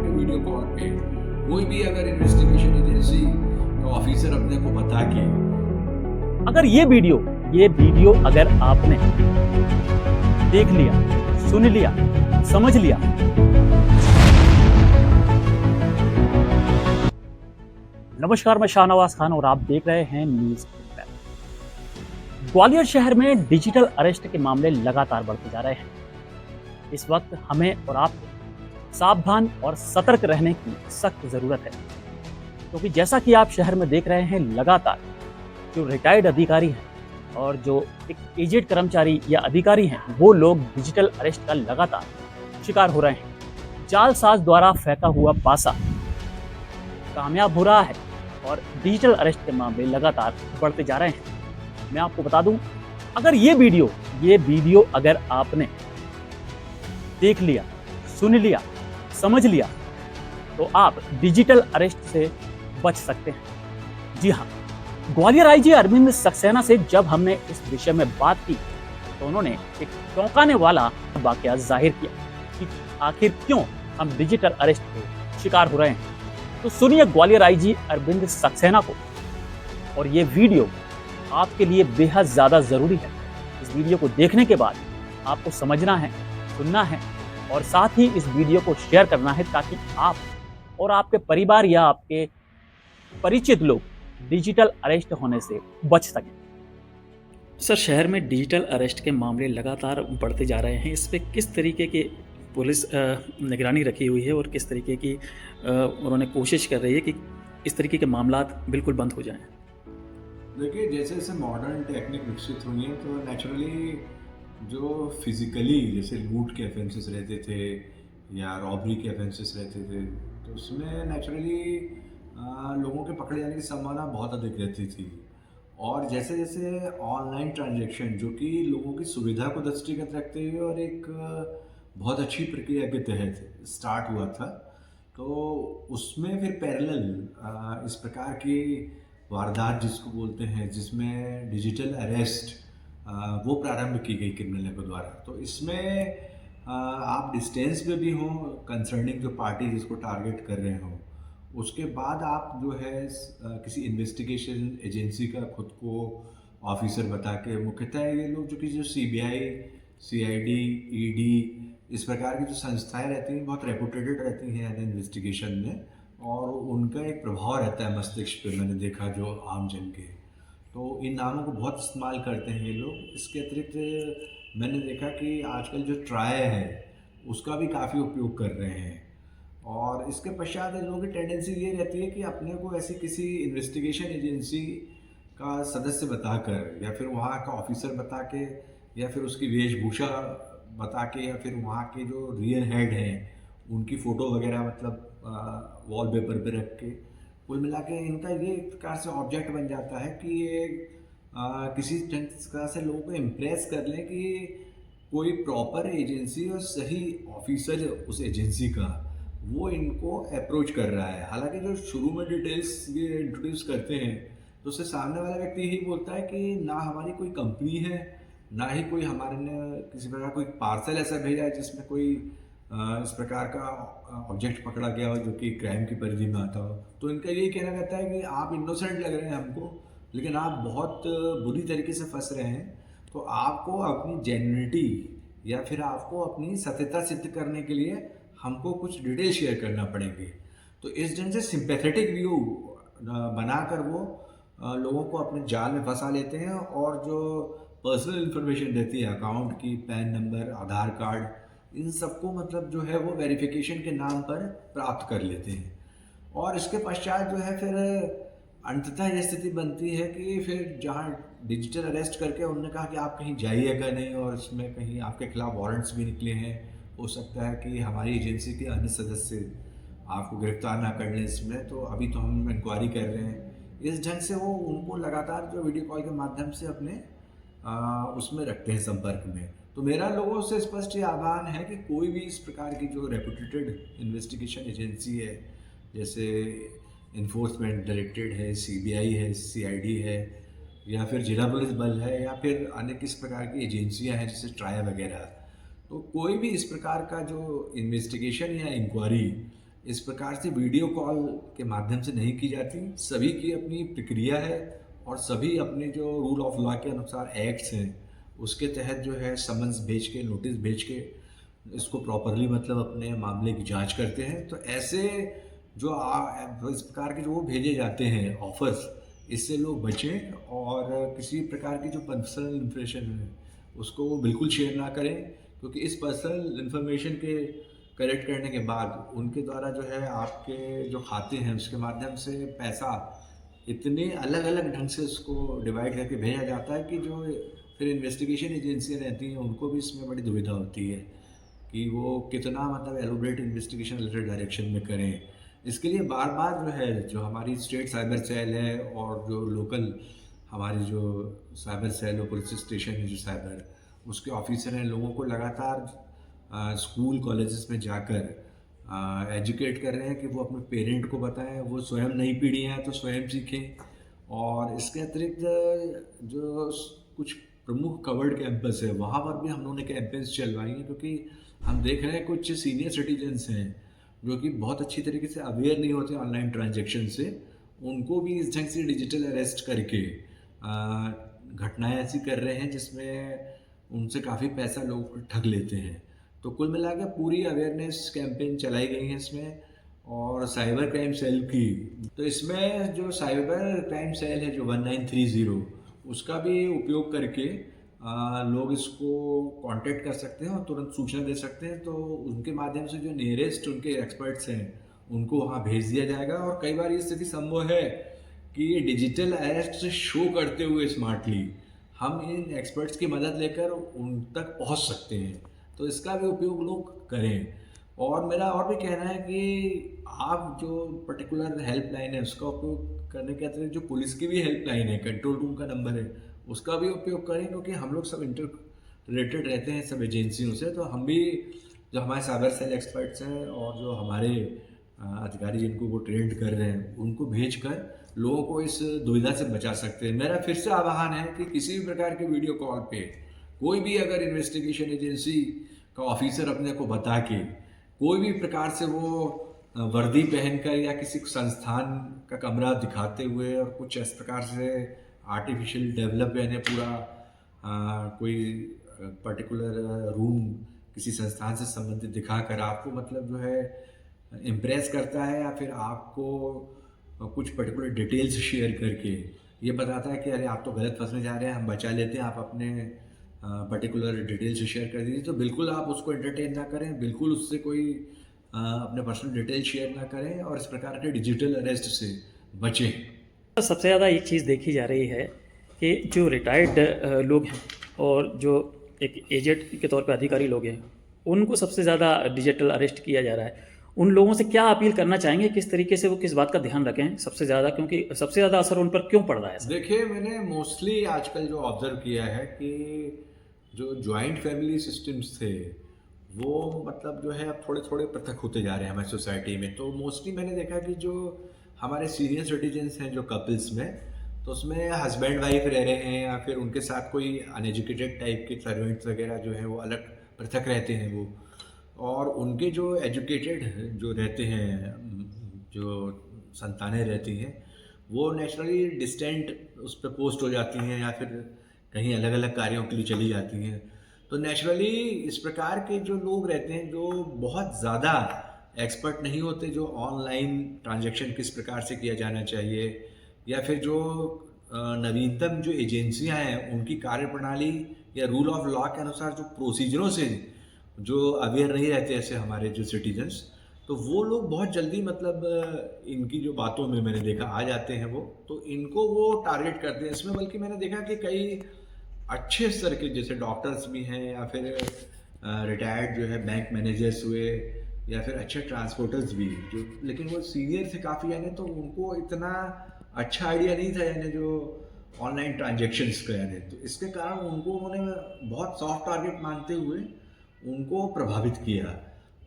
कि video call पे कोई भी अगर इन्वेस्टिगेशन एजेंसी का ऑफिसर अपने को बता के अगर ये वीडियो अगर आपने देख लिया, सुन लिया, समझ लिया, नमस्कार, मैं शाहनवाज खान और आप देख रहे हैं न्यूज क्लिप। ग्वालियर शहर में डिजिटल अरेस्ट के मामले लगातार बढ़ते जा रहे हैं। इस वक्त हमें और आपको सावधान और सतर्क रहने की सख्त जरूरत है, क्योंकि जैसा कि आप शहर में देख रहे हैं, लगातार जो रिटायर्ड अधिकारी हैं और जो एक एजेड कर्मचारी या अधिकारी हैं, वो लोग डिजिटल अरेस्ट का लगातार शिकार हो रहे हैं। जालसाज द्वारा फेंका हुआ पासा कामयाब हो रहा है और डिजिटल अरेस्ट के मामले लगातार बढ़ते जा रहे हैं। मैं आपको बता दूं, अगर ये वीडियो अगर आपने देख लिया, सुन लिया, समझ लिया, तो आप डिजिटल अरेस्ट से बच सकते हैं। जी हाँ, ग्वालियर आईजी अरविंद सक्सेना से जब हमने इस विषय में बात की तो उन्होंने एक चौंकाने वाला वाकया जाहिर किया कि आखिर क्यों हम डिजिटल अरेस्ट के शिकार हो रहे हैं। तो सुनिए ग्वालियर आईजी अरविंद सक्सेना को, और ये वीडियो आपके लिए बेहद ज़्यादा ज़रूरी है। इस वीडियो को देखने के बाद आपको समझना है, सुनना है और साथ ही इस वीडियो को शेयर करना है, ताकि आप और आपके परिवार या आपके परिचित लोग डिजिटल अरेस्ट होने से बच सकें। सर, शहर में डिजिटल अरेस्ट के मामले लगातार बढ़ते जा रहे हैं। इस पे किस तरीके की पुलिस निगरानी रखी हुई है और किस तरीके की उन्होंने कोशिश कर रही है कि इस तरीके के मामलात बिल्कुल बंद हो जाएं? देखिए, जैसे जैसे मॉडर्न टेक्निक विकसित हुई है तो नेचुरली जो फिजिकली जैसे लूट के ऑफेंसेस रहते थे या रॉबरी के ऑफेंसेस रहते थे, तो उसमें नेचुरली लोगों के पकड़े जाने की संभावना बहुत अधिक रहती थी। और जैसे जैसे ऑनलाइन ट्रांजैक्शन, जो कि लोगों की सुविधा को दृष्टिगत रखते हुए और एक बहुत अच्छी प्रक्रिया के तहत स्टार्ट हुआ था, तो उसमें फिर पैरेलल इस प्रकार की वारदात जिसको बोलते हैं, जिसमें डिजिटल अरेस्ट वो प्रारंभ की गई क्रिमिनलों के द्वारा। तो इसमें आप डिस्टेंस में भी हों, कंसर्निंग जो पार्टी जिसको टारगेट कर रहे हों, उसके बाद आप जो है किसी इन्वेस्टिगेशन एजेंसी का खुद को ऑफिसर बता के, मुख्यतः ये लोग जो कि जो सीबीआई, सीआईडी, ईडी इस प्रकार की जो संस्थाएं रहती हैं, बहुत रेपुटेटेड रहती हैं इन्वेस्टिगेशन में, और उनका एक प्रभाव रहता है मस्तिष्क पे, मैंने देखा जो आम जन के, तो इन नामों को बहुत इस्तेमाल करते हैं ये लोग। इसके अतिरिक्त मैंने देखा कि आजकल जो ट्राई है उसका भी काफ़ी उपयोग कर रहे हैं। और इसके पश्चात इन लोगों की टेंडेंसी ये रहती है कि अपने को ऐसी किसी इन्वेस्टिगेशन एजेंसी का सदस्य बताकर, या फिर वहाँ का ऑफिसर बता के, या फिर उसकी वेशभूषा बता के, या फिर वहाँ के जो रियल हेड हैं उनकी फ़ोटो वगैरह मतलब वॉलपेपर पे रख के, कुल मिला के इनका ये एक प्रकार से ऑब्जेक्ट बन जाता है कि ये किसी तरह से लोगों को इम्प्रेस कर लें कि कोई प्रॉपर एजेंसी और सही ऑफिसर उस एजेंसी का वो इनको अप्रोच कर रहा है। हालांकि जो शुरू में डिटेल्स ये इंट्रोड्यूस करते हैं तो उससे सामने वाला व्यक्ति यही बोलता है कि ना हमारी कोई कंपनी है, ना ही कोई हमारे ने किसी प्रकार कोई पार्सल ऐसा भेजा है जिसमें कोई इस प्रकार का ऑब्जेक्ट पकड़ा गया हो जो कि क्राइम की परिधि में आता हो। तो इनका यही कहना रहता है कि आप इनोसेंट लग रहे हैं हमको, लेकिन आप बहुत बुरी तरीके से फंस रहे हैं। तो आपको अपनी जेन्युइनिटी या फिर आपको अपनी सत्यता सिद्ध करने के लिए हमको कुछ डिटेल शेयर करना पड़ेंगे। तो इस ढंग से सिंपैथेटिक व्यू बनाकर वो लोगों को अपने जाल में फंसा लेते हैं, और जो पर्सनल इन्फॉर्मेशन रहती है अकाउंट की, पैन नंबर, आधार कार्ड, इन सबको मतलब जो है वो वेरिफिकेशन के नाम पर प्राप्त कर लेते हैं। और इसके पश्चात जो है फिर अंततः ये स्थिति बनती है कि फिर जहाँ डिजिटल अरेस्ट करके उन्होंने कहा कि आप कहीं जाइएगा नहीं, और इसमें कहीं आपके खिलाफ वारंट्स भी निकले हैं, हो सकता है कि हमारी एजेंसी के अन्य सदस्य आपको गिरफ्तार ना कर लें इसमें, तो अभी तो हम इंक्वायरी कर रहे हैं। इस ढंग से वो उनको लगातार जो वीडियो कॉल के माध्यम से अपने उसमें रखते हैं, संपर्क में। तो मेरा लोगों से स्पष्ट ये आह्वान है कि कोई भी इस प्रकार की जो रेपुटेटेड इन्वेस्टिगेशन एजेंसी है, जैसे इन्फोर्समेंट डायरेक्टरेट है, सीबीआई है, सीआईडी है, या फिर जिला पुलिस बल है, या फिर अन्य किस प्रकार की एजेंसियां हैं जैसे ट्राई वगैरह, तो कोई भी इस प्रकार का जो इन्वेस्टिगेशन या इंक्वायरी इस प्रकार से वीडियो कॉल के माध्यम से नहीं की जाती। सभी की अपनी प्रक्रिया है और सभी अपने जो रूल ऑफ लॉ के अनुसार एक्ट्स हैं उसके तहत जो है समन्स भेज के, नोटिस भेज के इसको प्रॉपरली मतलब अपने मामले की जांच करते हैं। तो ऐसे जो इस प्रकार के जो वो भेजे जाते हैं ऑफर्स, इससे लोग बचें और किसी प्रकार की जो पर्सनल इंफॉर्मेशन है उसको वो बिल्कुल शेयर ना करें, क्योंकि इस पर्सनल इंफॉर्मेशन के कलेक्ट करने के बाद उनके द्वारा जो है आपके जो खाते हैं उसके माध्यम से पैसा इतने अलग अलग ढंग से उसको डिवाइड करके भेजा जाता है कि जो फिर इन्वेस्टिगेशन एजेंसियाँ रहती हैं उनको भी इसमें बड़ी दुविधा होती है कि वो कितना मतलब एलोबरेट इन्वेस्टिगेशन रिलेटेड डायरेक्शन में करें। इसके लिए बार बार जो है जो हमारी स्टेट साइबर सेल है और जो लोकल हमारी जो साइबर सेल और पुलिस स्टेशन है जो साइबर, उसके ऑफिसर हैं, लोगों को लगातार स्कूल कॉलेजेस में जाकर एजुकेट कर रहे हैं कि वो अपने पेरेंट को बताएं, वो स्वयं नई पीढ़ी हैं तो स्वयं सीखें। और इसके अतिरिक्त जो कुछ प्रमुख कवर्ड कैंपस है वहाँ पर भी हम लोगों ने कैंपेन्स चलवाई हैं, क्योंकि हम देख रहे हैं कुछ सीनियर सिटीजन्स हैं जो कि बहुत अच्छी तरीके से अवेयर नहीं होते ऑनलाइन ट्रांजेक्शन से, उनको भी इस ढंग से डिजिटल अरेस्ट करके घटनाएं ऐसी कर रहे हैं जिसमें उनसे काफ़ी पैसा लोग ठग लेते हैं। तो कुल मिला के पूरी अवेयरनेस कैंपेन चलाई गई है इसमें। और साइबर क्राइम सेल की, तो इसमें जो साइबर क्राइम सेल है जो 1930, उसका भी उपयोग करके लोग इसको कांटेक्ट कर सकते हैं और तुरंत सूचना दे सकते हैं। तो उनके माध्यम से जो नियरेस्ट उनके एक्सपर्ट्स हैं उनको वहाँ भेज दिया जाएगा। और कई बार ये स्थिति संभव है कि ये डिजिटल अरेस्ट शो करते हुए स्मार्टली हम इन एक्सपर्ट्स की मदद लेकर उन तक पहुँच सकते हैं। तो इसका भी उपयोग लोग करें। और मेरा और भी कहना है कि आप जो पर्टिकुलर हेल्पलाइन है उसका उपयोग करने के अतिरिक्त जो पुलिस की भी हेल्पलाइन है, कंट्रोल रूम का नंबर है, उसका भी उपयोग करें, क्योंकि हम लोग सब इंटर रिलेटेड रहते हैं सब एजेंसियों से। तो हम भी जो हमारे साइबर सेल एक्सपर्ट्स हैं और जो हमारे अधिकारी जिनको वो ट्रेंड कर रहे हैं उनको भेज कर लोगों को इस दुविधा से बचा सकते हैं। मेरा फिर से आह्वान है कि किसी भी प्रकार के वीडियो कॉल पे कोई भी अगर इन्वेस्टिगेशन एजेंसी का ऑफिसर अपने को बता के कोई भी प्रकार से वो वर्दी पहनकर या किसी संस्थान का कमरा दिखाते हुए और कुछ इस प्रकार से आर्टिफिशियल डेवलप यानी पूरा कोई पर्टिकुलर रूम किसी संस्थान से संबंधित दिखाकर आपको मतलब जो है इम्प्रेस करता है, या फिर आपको कुछ पर्टिकुलर डिटेल्स शेयर करके ये बताता है कि अरे आप तो गलत फंसने जा रहे हैं, हम बचा लेते हैं, आप अपने पर्टिकुलर डिटेल्स शेयर कर दीजिए। तो बिल्कुल आप उसको एंटरटेन ना करें, बिल्कुल उससे कोई अपने पर्सनल डिटेल शेयर ना करें और इस प्रकार के डिजिटल अरेस्ट से बचें। सबसे ज़्यादा एक चीज़ देखी जा रही है कि जो रिटायर्ड लोग हैं और जो एक एजेड के तौर पे अधिकारी लोग हैं उनको सबसे ज़्यादा डिजिटल अरेस्ट किया जा रहा है। उन लोगों से क्या अपील करना चाहेंगे, किस तरीके से वो किस बात का ध्यान रखें सबसे ज़्यादा, क्योंकि सबसे ज़्यादा असर उन पर क्यों पड़ रहा है? देखिए, मैंने मोस्टली आजकल जो ऑब्जर्व किया है कि जो जॉइंट फैमिली सिस्टम्स थे वो मतलब जो है अब थोड़े थोड़े पृथक होते जा रहे हैं हमारी सोसाइटी में। तो मोस्टली मैंने देखा कि जो हमारे सीनियर सिटीजन्स हैं जो कपल्स में, तो उसमें हस्बैंड वाइफ रह रहे हैं या फिर उनके साथ कोई अनएजुकेटेड टाइप के सर्वेंट्स वगैरह जो है वो अलग पृथक रहते हैं वो। और उनके जो एजुकेटेड जो रहते हैं जो संतानें रहती हैं वो नेचुरली डिस्टेंट उस पर पोस्ट हो जाती हैं या फिर कहीं अलग अलग कार्यों के लिए चली जाती हैं। तो नेचुरली इस प्रकार के जो लोग रहते हैं जो बहुत ज़्यादा एक्सपर्ट नहीं होते, जो ऑनलाइन ट्रांजैक्शन किस प्रकार से किया जाना चाहिए या फिर जो नवीनतम जो एजेंसियां हैं उनकी कार्यप्रणाली या रूल ऑफ लॉ के अनुसार जो प्रोसीजरों से जो अवेयर नहीं रहते ऐसे हमारे जो सिटीजन्स, तो वो लोग बहुत जल्दी मतलब इनकी जो बातों में मैंने देखा आ जाते हैं वो, तो इनको वो टारगेट करते हैं इसमें। बल्कि मैंने देखा कि कई अच्छे स्तर के जैसे डॉक्टर्स भी हैं या फिर रिटायर्ड जो है बैंक मैनेजर्स हुए या फिर अच्छे ट्रांसपोर्टर्स भी जो, लेकिन वो सीनियर थे काफ़ी, यानी तो उनको इतना अच्छा आइडिया नहीं था यानी जो ऑनलाइन ट्रांजेक्शन्स का, यानी तो इसके कारण उनको उन्होंने बहुत सॉफ्ट टारगेट मानते हुए उनको प्रभावित किया।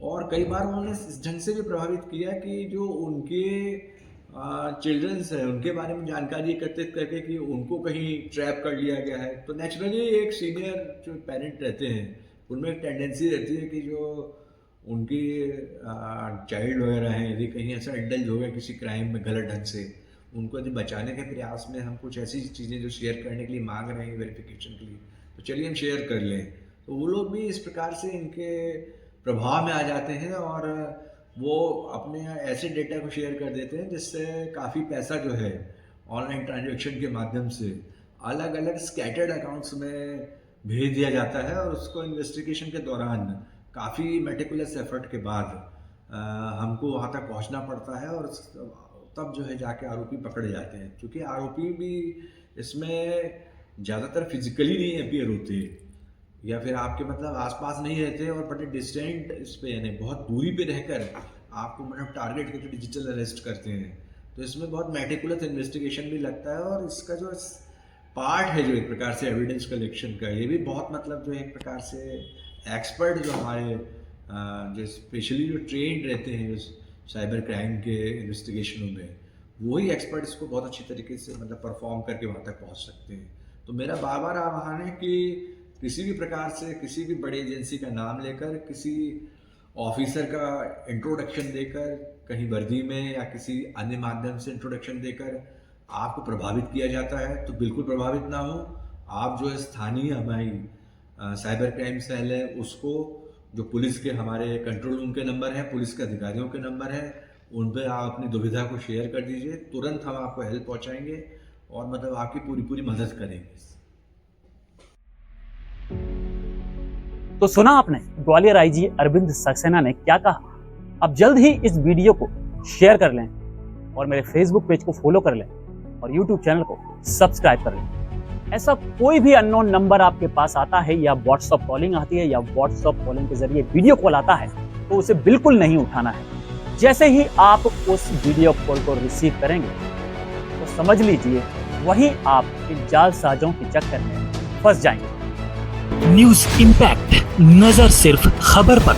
और कई बार उन्होंने इस ढंग से भी प्रभावित किया कि जो उनके चिल्ड्रंस हैं उनके बारे में जानकारी एकत्रित करके कि उनको कहीं ट्रैप कर लिया गया है। तो नेचुरली एक सीनियर जो पेरेंट रहते हैं उनमें एक टेंडेंसी रहती है कि जो उनकी चाइल्ड वगैरह हैं, यदि कहीं ऐसा इंडल्ज हो गया किसी क्राइम में गलत ढंग से, उनको यदि बचाने के प्रयास में हम कुछ ऐसी चीज़ें जो शेयर करने के लिए मांग रहे हैं वेरिफिकेशन के लिए, तो चलिए हम शेयर कर लें। तो वो लोग भी इस प्रकार से इनके प्रभाव में आ जाते हैं और वो अपने ऐसे डेटा को शेयर कर देते हैं जिससे काफ़ी पैसा जो है ऑनलाइन ट्रांजैक्शन के माध्यम से अलग अलग स्कैटर्ड अकाउंट्स में भेज दिया जाता है और उसको इन्वेस्टिगेशन के दौरान काफ़ी मेटिकुलस एफर्ट के बाद हमको वहाँ तक पहुँचना पड़ता है और तब जो है जाके आरोपी पकड़े जाते हैं। क्योंकि आरोपी भी इसमें ज़्यादातर फिजिकली नहीं अपीयर होते या फिर आपके मतलब आसपास नहीं रहते और बड़े डिस्टेंट इस पे यानी बहुत दूरी पे रहकर आपको मतलब टारगेट करके डिजिटल अरेस्ट करते हैं। तो इसमें बहुत मेटिकुलस इन्वेस्टिगेशन भी लगता है और इसका जो पार्ट है जो एक प्रकार से एविडेंस कलेक्शन का, ये भी बहुत मतलब जो एक प्रकार से एक्सपर्ट जो हमारे जो स्पेशली जो ट्रेंड रहते हैं साइबर क्राइम के इन्वेस्टिगेशनों में, वही एक्सपर्ट इसको बहुत अच्छी तरीके से मतलब परफॉर्म करके वहाँ तक पहुँच सकते हैं। तो मेरा बार बार आह्वान है कि किसी भी प्रकार से किसी भी बड़ी एजेंसी का नाम लेकर, किसी ऑफिसर का इंट्रोडक्शन देकर, कहीं वर्दी में या किसी अन्य माध्यम से इंट्रोडक्शन देकर आपको प्रभावित किया जाता है, तो बिल्कुल प्रभावित ना हो। आप जो है स्थानीय हमारी साइबर क्राइम सेल है उसको, जो पुलिस के हमारे कंट्रोल रूम के नंबर हैं, पुलिस के अधिकारियों के नंबर हैं, उन पर आप अपनी दुविधा को शेयर कर दीजिए। तुरंत हम आपको हेल्प पहुंचाएंगे और मतलब आपकी पूरी मदद करेंगे। तो सुना आपने ग्वालियर आईजी अरविंद सक्सेना ने क्या कहा। अब जल्द ही इस वीडियो को शेयर कर लें और मेरे फेसबुक पेज को फॉलो कर लें और यूट्यूब चैनल को सब्सक्राइब कर लें। ऐसा कोई भी अननोन नंबर आपके पास आता है या व्हाट्सएप कॉलिंग आती है या व्हाट्सएप कॉलिंग के जरिए वीडियो कॉल आता है, तो उसे बिल्कुल नहीं उठाना है। जैसे ही आप उस वीडियो कॉल को रिसीव करेंगे तो समझ लीजिए वही आप इन जालसाजों के चक्कर में फंस जाएंगे। न्यूज इम्पैक्ट, नजर सिर्फ खबर पर।